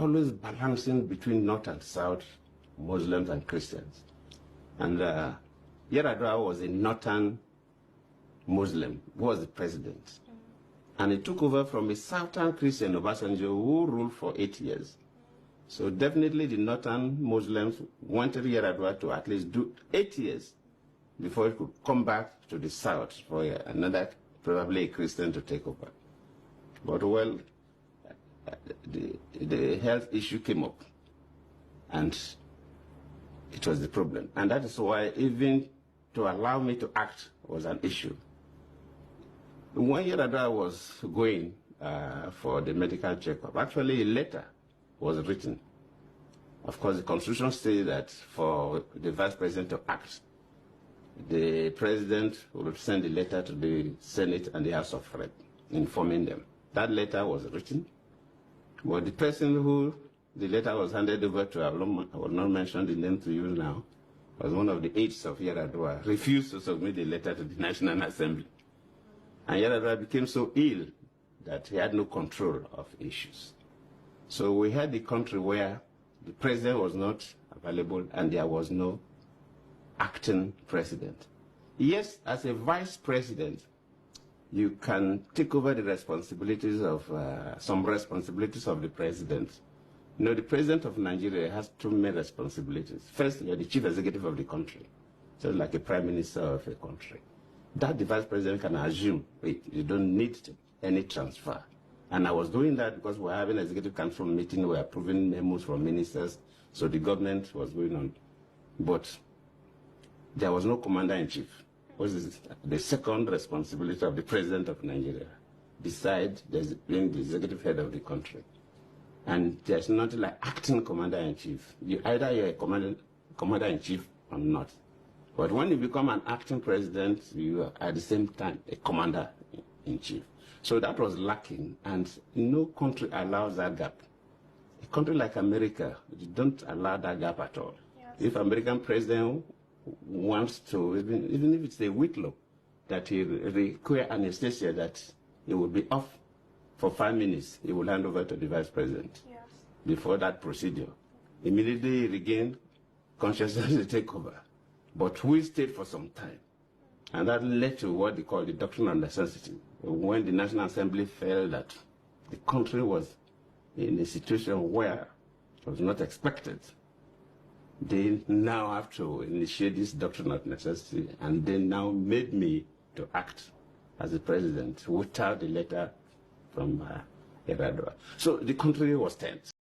always balancing between North and South, Muslims and Christians. And Yar'Adua was a Northern Muslim who was the president. And he took over from a Southern Christian, Obasanjo, who ruled for 8 years. So definitely the Northern Muslims wanted Yar'Adua to at least do 8 years before he could come back to the South for another, probably a Christian, to take over. But well, the health issue came up, and it was the problem. And that is why even to allow me to act was an issue. When Yar'Adua was going for the medical checkup, actually a letter was written. Of course, the Constitution says that for the Vice President to act, the President will send a letter to the Senate and the House of Reps, informing them. That letter was written, but the person who the letter was handed over to, I will not mention the name to you now, was one of the aides of Yar'Adua, refused to submit the letter to the National Assembly. And Yar'Adua became so ill that he had no control of issues. So we had the country where the president was not available and there was no acting president. Yes, as a vice president, you can take over the responsibilities of, some responsibilities of the president. You know, the president of Nigeria has two main responsibilities. First, you're the chief executive of the country, so like a prime minister of a country. That the vice president can assume, you don't need any transfer. And I was doing that because we're having an executive council meeting, we're approving memos from ministers, so the government was going on. But there was no commander-in-chief, which is the second responsibility of the president of Nigeria, besides being the executive head of the country. And there's nothing like acting commander-in-chief. Either you're a commander-in-chief or not. But when you become an acting president, you are at the same time a commander-in-chief. So that was lacking, and no country allows that gap. A country like America, you don't allow that gap at all. Yes. If American president wants to, even if it's a Whitlow, that he require anesthesia, that he will be off for 5 minutes, he will hand over to the vice president. Yes. Before that procedure. Immediately he regained consciousness to take over. But we stayed for some time. And that led to what they call the doctrine of necessity. When the National Assembly felt that the country was in a situation where it was not expected, they now have to initiate this doctrine of necessity, and they now made me to act as the president without the letter from Yar'Adua. So the country was tense.